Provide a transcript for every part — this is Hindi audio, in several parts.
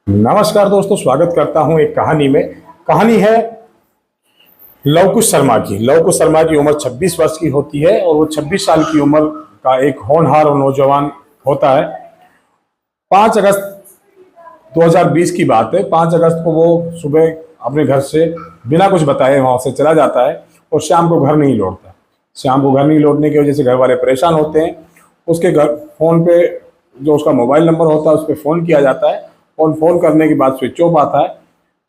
नमस्कार दोस्तों, स्वागत करता हूं एक कहानी में। कहानी है लव कुश शर्मा की। लव कुश शर्मा की उम्र 26 वर्ष की होती है और वो 26 साल की उम्र का एक होनहार और नौजवान होता है। 5 अगस्त 2020 की बात है। 5 अगस्त को वो सुबह अपने घर से बिना कुछ बताए वहां से चला जाता है और शाम को घर नहीं लौटता। शाम को घर नहीं लौटने की वजह से घर वाले परेशान होते हैं। उसके घर फोन पे जो उसका मोबाइल नंबर होता है उस पर फ़ोन किया जाता है और फ़ोन करने के बाद स्विच ऑफ आता है।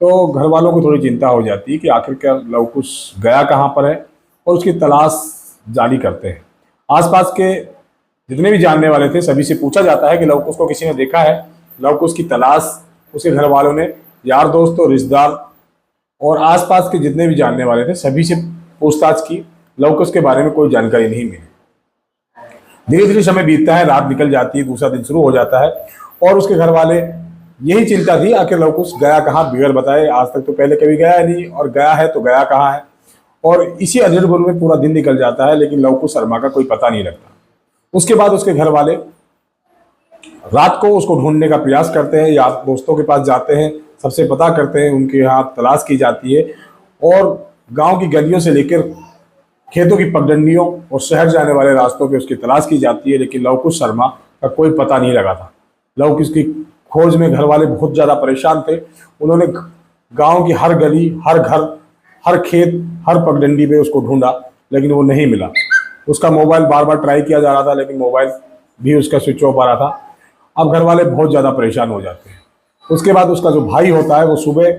तो घर वालों को थोड़ी चिंता हो जाती है कि आखिरकार लव कुश गया कहाँ पर है और उसकी तलाश जारी करते हैं। आसपास के जितने भी जानने वाले थे सभी से पूछा जाता है कि लव कुश को किसी ने देखा है। लव कुश की तलाश उसके घर वालों ने, यार दोस्त और रिश्तेदार और आसपास के जितने भी जानने वाले थे सभी से पूछताछ की। लव कुश के बारे में कोई जानकारी नहीं मिली। धीरे धीरे समय बीतता है, रात निकल जाती है, दूसरा दिन शुरू हो जाता है और उसके घर वाले यही चिंता थी आखिर लव कुश गया कहाँ, बगैर बताए। आज तक तो पहले कभी गया नहीं और गया है तो गया कहाँ है। और इसी अजरबुल में पूरा दिन निकल जाता है लेकिन लव कुश शर्मा का कोई पता नहीं लगता। उसके बाद उसके घर वाले रात को उसको ढूंढने का प्रयास करते हैं, या दोस्तों के पास जाते हैं, सबसे पता करते हैं, उनके यहाँ तलाश की जाती है और गांव की गलियों से लेकर खेतों की पगडंडियों और शहर जाने वाले रास्तों पे उसकी तलाश की जाती है। लेकिन लव कुश शर्मा का कोई पता नहीं लगा था। लव कुश की खोज में घर वाले बहुत ज़्यादा परेशान थे। उन्होंने गांव की हर गली, हर घर, हर खेत, हर पगडंडी पे उसको ढूंढा लेकिन वो नहीं मिला। उसका मोबाइल बार बार ट्राई किया जा रहा था लेकिन मोबाइल भी उसका स्विच ऑफ आ रहा था। अब घर वाले बहुत ज़्यादा परेशान हो जाते हैं। उसके बाद उसका जो भाई होता है वो सुबह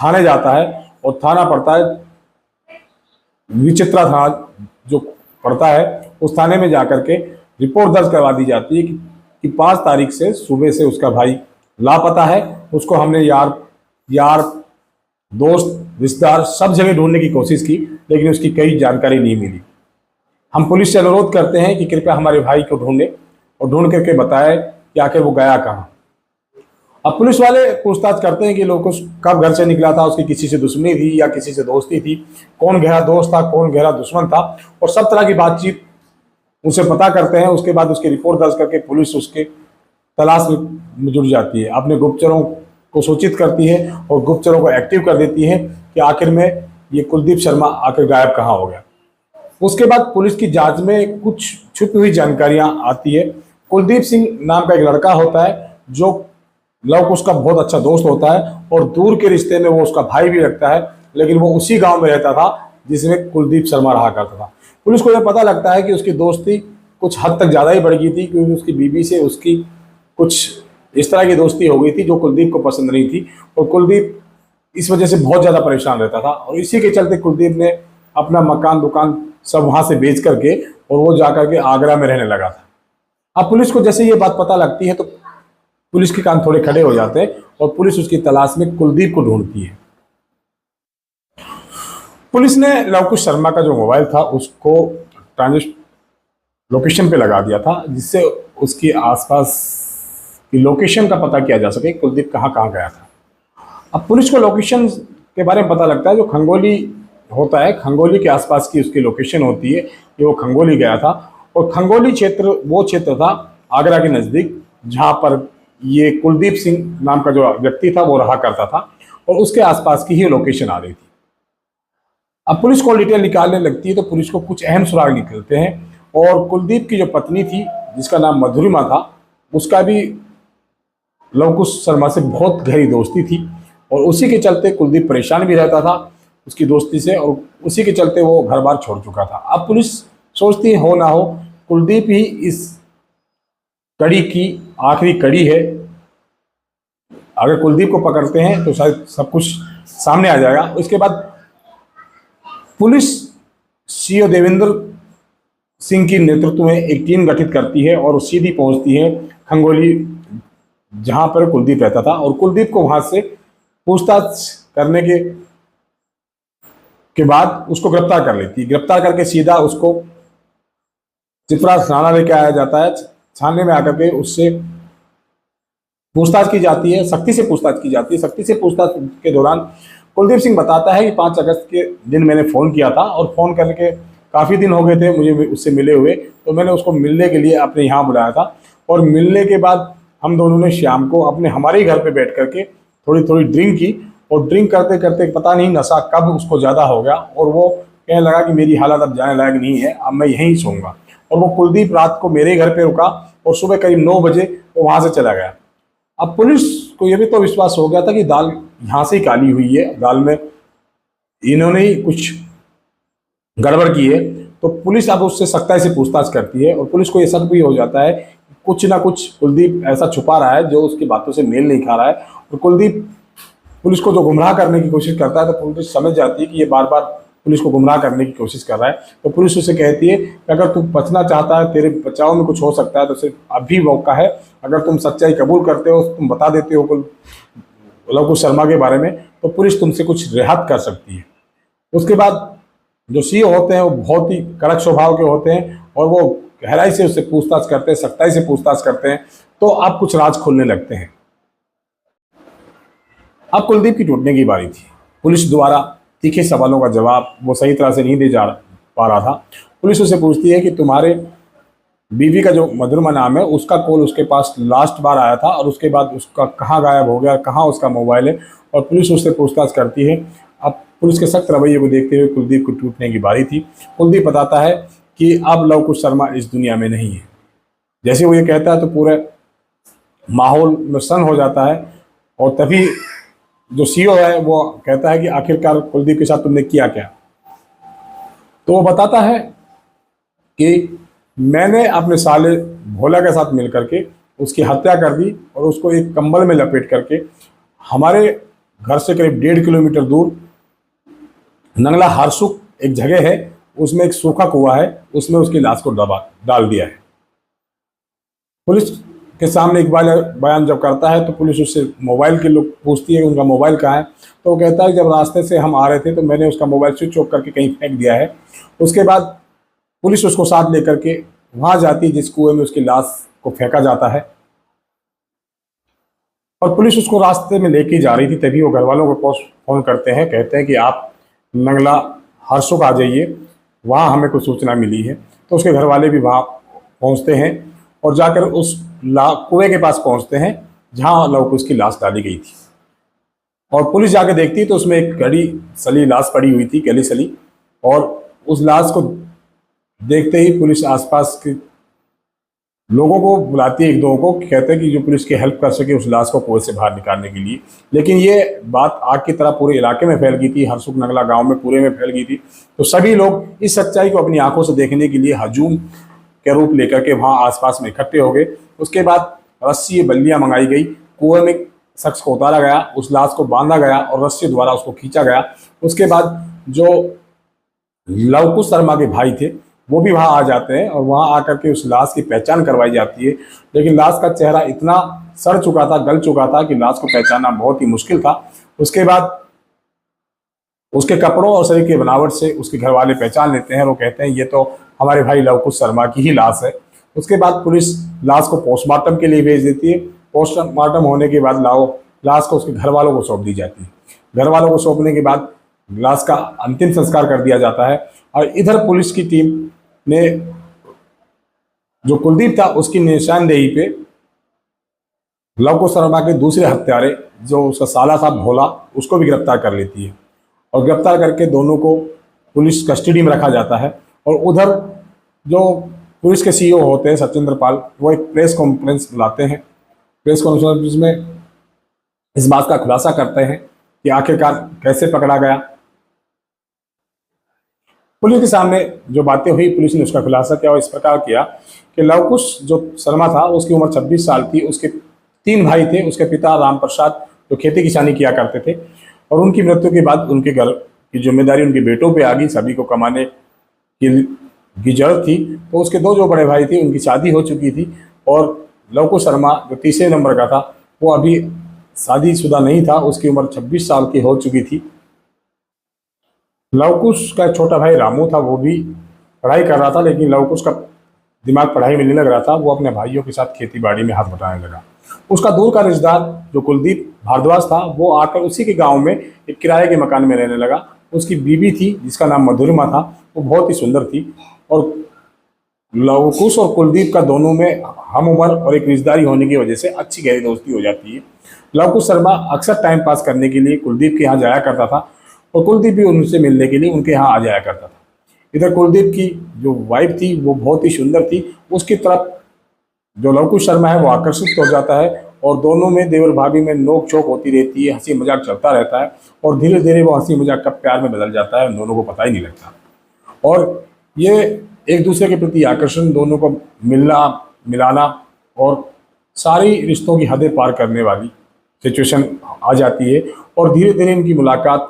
थाने जाता है और थाना पड़ता है विचित्रा थाना जो पड़ता है, उस थाने में जाकर के रिपोर्ट दर्ज करवा दी जाती है कि 5 तारीख से सुबह से उसका भाई लापता है। उसको हमने यार दोस्त, रिश्तेदार सब जगह ढूंढने की कोशिश की लेकिन उसकी कोई जानकारी नहीं मिली। हम पुलिस से अनुरोध करते हैं कि कृपया हमारे भाई को ढूंढें और ढूंढ करके बताएं कि आखिर वो गया कहाँ। अब पुलिस वाले पूछताछ करते हैं कि लोग कब घर से निकला था, उसकी किसी से दुश्मनी थी या किसी से दोस्ती थी, कौन गहरा दोस्त था, कौन गहरा दुश्मन था, और सब तरह की बातचीत उनसे पता करते हैं। उसके बाद उसकी रिपोर्ट दर्ज करके पुलिस उसके तलाश में जुट जाती है, अपने गुप्तचरों को सूचित करती है और गुप्तचरों को एक्टिव कर देती है कि आखिर में ये कुलदीप शर्मा आखिर गायब कहाँ हो गया। उसके बाद पुलिस की जांच में कुछ छुपी हुई जानकारियां आती है। कुलदीप सिंह नाम का एक लड़का होता है जो लव कुश का बहुत अच्छा दोस्त होता है और दूर के रिश्ते में वो उसका भाई भी लगता है, लेकिन वो उसी गांव में रहता था जिसमें कुलदीप शर्मा रहा करता था। पुलिस को यह पता लगता है कि उसकी दोस्ती कुछ हद तक ज़्यादा ही बढ़ गई थी क्योंकि उसकी बीवी से उसकी कुछ इस तरह की दोस्ती हो गई थी जो कुलदीप को पसंद नहीं थी और कुलदीप इस वजह से बहुत ज़्यादा परेशान रहता था। और इसी के चलते कुलदीप ने अपना मकान दुकान सब वहाँ से बेच करके और वो जाकर के आगरा में रहने लगा था। अब पुलिस को जैसे ये बात पता लगती है तो पुलिस के कान थोड़े खड़े हो जाते हैं और पुलिस उसकी तलाश में कुलदीप को ढूंढती है। पुलिस ने लव कुश शर्मा का जो मोबाइल था उसको ट्रांजिट लोकेशन पे लगा दिया था जिससे उसकी आसपास की लोकेशन का पता किया जा सके कुलदीप कहाँ कहाँ गया था। अब पुलिस को लोकेशन के बारे में पता लगता है, जो खंगोली होता है, खंगोली के आसपास की उसकी लोकेशन होती है कि वो खंगोली गया था। और खंगोली क्षेत्र वो क्षेत्र था आगरा के नज़दीक जहाँ पर ये कुलदीप सिंह नाम का जो व्यक्ति था वो रहा करता था और उसके आसपास की ही लोकेशन आ रही थी। अब पुलिस को डिटेल निकालने लगती है तो पुलिस को कुछ अहम सुराग निकलते हैं और कुलदीप की जो पत्नी थी जिसका नाम मधुरिमा था उसका भी लव कुश शर्मा से बहुत गहरी दोस्ती थी और उसी के चलते कुलदीप परेशान भी रहता था उसकी दोस्ती से और उसी के चलते वो घर बार छोड़ चुका था। अब पुलिस सोचती है हो ना हो कुलदीप ही इस कड़ी की आखिरी कड़ी है। अगर कुलदीप को पकड़ते हैं तो शायद सब कुछ सामने आ जाएगा। उसके बाद पुलिस सीओ देवेंद्र सिंह की नेतृत्व में एक टीम गठित करती है और सीधी पहुंचती है खंगोली जहां पर कुलदीप रहता था और कुलदीप को वहां से पूछताछ करने के बाद उसको गिरफ्तार कर लेती है। गिरफ्तार करके सीधा उसको चित्रा थाना लेके आया जाता है। थाने में आकर के उससे पूछताछ की जाती है, सख्ती से पूछताछ की जाती है। सख्ती से पूछताछ के दौरान कुलदीप सिंह बताता है कि 5 अगस्त के दिन मैंने फ़ोन किया था और फ़ोन करके काफ़ी दिन हो गए थे मुझे उससे मिले हुए, तो मैंने उसको मिलने के लिए अपने यहाँ बुलाया था और मिलने के बाद हम दोनों ने शाम को अपने हमारे ही घर पे बैठ करके थोड़ी थोड़ी ड्रिंक की, और ड्रिंक करते करते पता नहीं नशा कब उसको ज़्यादा हो गया, और वो कहने लगा कि मेरी हालत अब जाने लायक नहीं है, अब मैं यहीं सोऊंगा। और वो कुलदीप रात को मेरे घर पे रुका, और सुबह करीब 9 बजे वो वहाँ से चला गया। अब पुलिस को ये भी तो विश्वास हो गया था कि दाल यहाँ से ही काली हुई है, दाल में इन्होंने ही कुछ गड़बड़ की है। तो पुलिस अब उससे सख्ताई से पूछताछ करती है, और पुलिस को ये शक भी हो जाता है कि कुछ ना कुछ कुलदीप ऐसा छुपा रहा है जो उसकी बातों से मेल नहीं खा रहा है। और कुलदीप पुलिस को जो गुमराह करने की कोशिश करता है, तो पुलिस समझ जाती है कि ये बार बार पुलिस को गुमराह करने की कोशिश कर रहा है। तो पुलिस उसे कहती है कि अगर तू बचना चाहता है, तेरे बचाव में कुछ हो सकता है, तो सिर्फ अभी मौका है। अगर तुम सच्चाई कबूल करते हो, तुम बता देते हो लवकुश शर्मा के बारे में, तो पुलिस तुमसे कुछ रियायत कर सकती है। उसके बाद जो सीओ होते हैं वो बहुत ही कड़क स्वभाव के होते हैं, और वो गहराई से उससे पूछताछ करते हैं, सख्ताई से पूछताछ करते हैं। तो अब कुछ राज खुलने लगते हैं। अब कुलदीप की टूटने की बारी थी। पुलिस द्वारा तीखे सवालों का जवाब वो सही तरह से नहीं दे जा पा रहा था। पुलिस उससे पूछती है कि तुम्हारे बीवी का जो मधुरमा नाम है, उसका कॉल उसके पास लास्ट बार आया था, और उसके बाद उसका कहाँ गायब हो गया, कहाँ उसका मोबाइल है। और पुलिस उससे पूछताछ करती है। अब पुलिस के सख्त रवैये को देखते हुए कुलदीप को टूटने की बारी थी। कुलदीप बताता है कि अब लवकुश शर्मा इस दुनिया में नहीं है। जैसे वो ये कहता है तो पूरे माहौल में सन हो जाता है, और तभी जो सीओ है वो कहता है कि आखिरकार कुलदीप के साथ तुमने किया क्या। तो वो बताता है कि मैंने अपने साले भोला के साथ मिलकर के उसकी हत्या कर दी, और उसको एक कंबल में लपेट करके हमारे घर से करीब 1.5 किलोमीटर दूर नंगला हरसुख एक जगह है, उसमें एक सूखा कुआं है, उसमें उसकी लाश को डाल दिया है। पुलिस के सामने इकबाल बयान जब करता है, तो पुलिस उससे मोबाइल के लोग पूछती है कि उनका मोबाइल कहाँ है। तो वो कहता है कि जब रास्ते से हम आ रहे थे तो मैंने उसका मोबाइल स्विच ऑफ करके कहीं फेंक दिया है। उसके बाद पुलिस उसको साथ लेकर के वहाँ जाती है जिस कुएं में उसकी लाश को फेंका जाता है, और पुलिस उसको रास्ते में लेके जा रही थी। तभी वो घर वालों को फ़ोन करते हैं, कहते हैं कि आप नंगला हरसुख आ जाइए, वहाँ हमें कुछ सूचना मिली है। तो उसके घर वाले भी वहाँ पहुँचते हैं, और जाकर उस कुएं के पास पहुँचते हैं जहाँ लवकुश की लाश डाली गई थी। और पुलिस जाके देखती है तो उसमें एक गली सली लाश पड़ी हुई थी, गली सली। और उस लाश को देखते ही पुलिस आसपास के लोगों को बुलाती है, एक दो को, कहते हैं कि जो पुलिस की हेल्प कर सके उस लाश को कुएं से बाहर निकालने के लिए। लेकिन ये बात आग की तरह पूरे इलाके में फैल गई थी, हरसुख नंगला गांव में पूरे में फैल गई थी। तो सभी लोग इस सच्चाई को अपनी आंखों से देखने के लिए हजूम के रूप लेकर के वहाँ आसपास में इकट्ठे हो गए। उसके बाद रस्सी बल्लियाँ मंगाई गई, कुएं में शख्स को उतारा गया, उस लाश को बांधा गया और रस्सी द्वारा उसको खींचा गया। उसके बाद जो लवकुश शर्मा के भाई थे वो भी वहाँ आ जाते हैं, और वहाँ आकर के उस लाश की पहचान करवाई जाती है। लेकिन लाश का चेहरा इतना सड़ चुका था, गल चुका था कि लाश को पहचानना बहुत ही मुश्किल था। उसके बाद उसके कपड़ों और शरीर की बनावट से उसके घर वाले पहचान लेते हैं, वो कहते हैं ये तो हमारे भाई लवकुश शर्मा की ही लाश है। उसके बाद पुलिस लाश को पोस्टमार्टम के लिए भेज देती है। पोस्टमार्टम होने के बाद लाश को उसके घर वालों को सौंप दी जाती है। घर वालों को सौंपने के बाद लाश का अंतिम संस्कार कर दिया जाता है। और इधर पुलिस की टीम ने जो कुलदीप था उसकी निशानदेही पे लवकुश शर्मा के दूसरे हत्यारे जो उसका साला था भोला, उसको भी गिरफ्तार कर लेती है, और गिरफ्तार करके दोनों को पुलिस कस्टडी में रखा जाता है। और उधर जो पुलिस के सीईओ होते हैं सचिंद्र पाल, वो एक प्रेस कॉन्फ्रेंस बुलाते हैं। प्रेस कॉन्फ्रेंस में इस बात का खुलासा करते हैं कि आखिरकार कैसे पकड़ा गया। पुलिस के सामने जो बातें हुई, पुलिस ने उसका खुलासा किया और इस प्रकार किया कि लवकुश जो शर्मा था उसकी उम्र 26 साल थी। उसके 3 भाई थे। उसके पिता राम प्रसाद जो खेती किसानी किया करते थे, और उनकी मृत्यु के बाद उनके घर की जिम्मेदारी उनके बेटों पे आ गई। सभी को कमाने की जरूरत थी। तो उसके 2 जो बड़े भाई थे उनकी शादी हो चुकी थी, और लवकुश शर्मा जो तीसरे नंबर का था वो अभी शादीशुदा नहीं था, उसकी उम्र 26 साल की हो चुकी थी। लवकुश का छोटा भाई रामू था, वो भी पढ़ाई कर रहा था, लेकिन लवकुश का दिमाग पढ़ाई में नहीं लग रहा था। वो अपने भाइयों के साथ खेती बाड़ी में हाथ बटाने लगा। उसका दूर का रिश्तेदार जो कुलदीप भारद्वाज था वो आकर उसी के गांव में एक किराए के मकान में रहने लगा। उसकी बीवी थी जिसका नाम मधुरमा था, वो बहुत ही सुंदर थी, और लवकुश और कुलदीप का दोनों में हम उम्र और एक रिश्तेदारी होने की वजह से अच्छी गहरी दोस्ती हो जाती है। लवकुश शर्मा अक्सर टाइम पास करने के लिए कुलदीप के यहाँ जाया करता था और कुलदीप भी उनसे मिलने के लिए उनके यहाँ आ जाया करता था। इधर कुलदीप की जो वाइफ थी वो बहुत ही सुंदर थी, उसकी तरफ जो लवकुश शर्मा है वो आकर्षित हो जाता है और दोनों में देवर भाभी में नोक झोंक होती रहती है, हंसी मजाक चलता रहता है और धीरे धीरे वो हंसी मजाक का प्यार में बदल जाता है, उन दोनों को पता ही नहीं लगता। और ये एक दूसरे के प्रति आकर्षण, दोनों को मिलना मिलाना और सारी रिश्तों की हदें पार करने वाली सिचुएशन आ जाती है और धीरे धीरे इनकी मुलाकात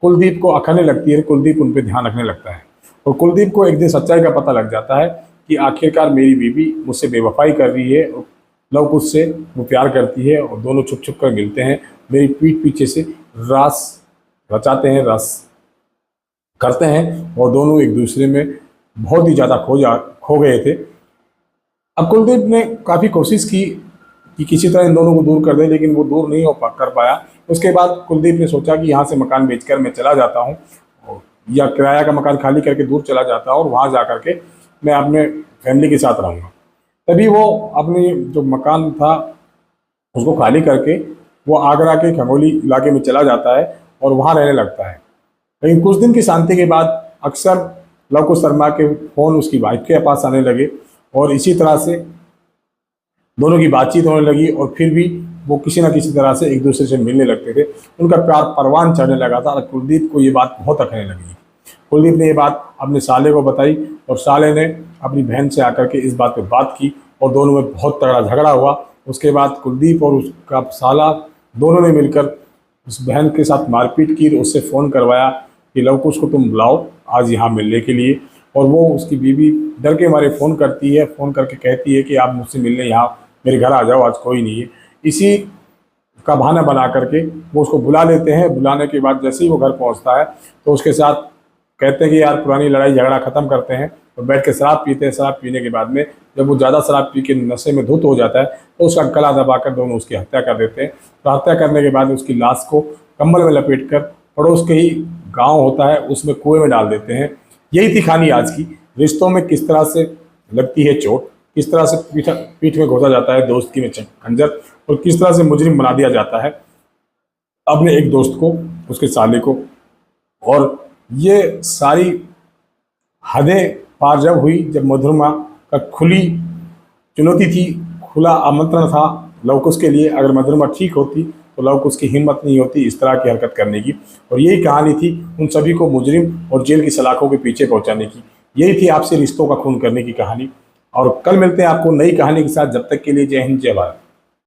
कुलदीप को अखरने लगती है। कुलदीप उन पर ध्यान रखने लगता है और कुलदीप को एक दिन सच्चाई का पता लग जाता है कि आखिरकार मेरी बीवी मुझसे बेवफाई कर रही है और लवकुश से वो प्यार करती है और दोनों छुप छुप कर मिलते हैं, मेरी पीठ पीछे से रास रचाते हैं, रास करते हैं और दोनों एक दूसरे में बहुत ही ज़्यादा खो गए थे। अब कुलदीप ने काफ़ी कोशिश की कि किसी तरह इन दोनों को दूर कर दे, लेकिन वो दूर नहीं कर पाया। उसके बाद कुलदीप ने सोचा कि यहाँ से मकान बेचकर मैं चला जाता हूँ या किराया का मकान खाली करके दूर चला जाता हूँ और वहाँ जा कर के मैं अपने फैमिली के साथ रहूँगा। तभी वो अपने जो मकान था उसको खाली करके वो आगरा के खंगोली इलाके में चला जाता है और वहाँ रहने लगता है। लेकिन कुछ दिन की शांति के बाद अक्सर लवकुश शर्मा के फ़ोन उसकी वाइफ के पास आने लगे और इसी तरह से दोनों की बातचीत होने लगी और फिर भी वो किसी न किसी तरह से एक दूसरे से मिलने लगते थे। उनका प्यार परवान चढ़ने लगा था और कुलदीप को ये बात बहुत अखरने लगी। कुलदीप ने ये बात अपने साले को बताई और साले ने अपनी बहन से आकर के इस बात पे बात की और दोनों में बहुत तगड़ा झगड़ा हुआ। उसके बाद कुलदीप और उसका साला दोनों ने मिलकर उस बहन के साथ मारपीट की, उससे फ़ोन करवाया कि लवकुश को तुम बुलाओ आज यहाँ मिलने के लिए। और वो उसकी बीवी डर के मारे फ़ोन करती है, फ़ोन करके कहती है कि आप मुझसे मिलने यहाँ मेरे घर आ जाओ, आज कोई नहीं है। इसी का बहाना बना करके वो उसको बुला लेते हैं। बुलाने के बाद जैसे ही वो घर पहुँचता है तो उसके साथ कहते हैं कि यार पुरानी लड़ाई झगड़ा ख़त्म करते हैं, तो बैठ के शराब पीते हैं। शराब पीने के बाद में जब वो ज़्यादा शराब पी के नशे में धुत हो जाता है तो उसका गला दबाकर दोनों उसकी हत्या कर देते हैं। तो हत्या करने के बाद उसकी लाश को कंबल में लपेट कर पड़ोस के ही गांव होता है उसमें कुएं में डाल देते हैं। यही थी कहानी आज की। रिश्तों में किस तरह से लगती है चोट, किस तरह से पीठ में घोंसा जाता है दोस्त की खंजर और किस तरह से मुजरिम बना दिया जाता है अपने एक दोस्त को, उसके साले को। और ये सारी हदें पार जब हुई जब मधुरमा का खुली चुनौती थी, खुला आमंत्रण था लवकुश के लिए। अगर मधुरमा ठीक होती तो लवकुश की हिम्मत नहीं होती इस तरह की हरकत करने की। और यही कहानी थी उन सभी को मुजरिम और जेल की सलाखों के पीछे पहुंचाने की। यही थी आपसे रिश्तों का खून करने की कहानी। और कल मिलते हैं आपको नई कहानी के साथ। जब तक के लिए जय हिंद, जय भारत।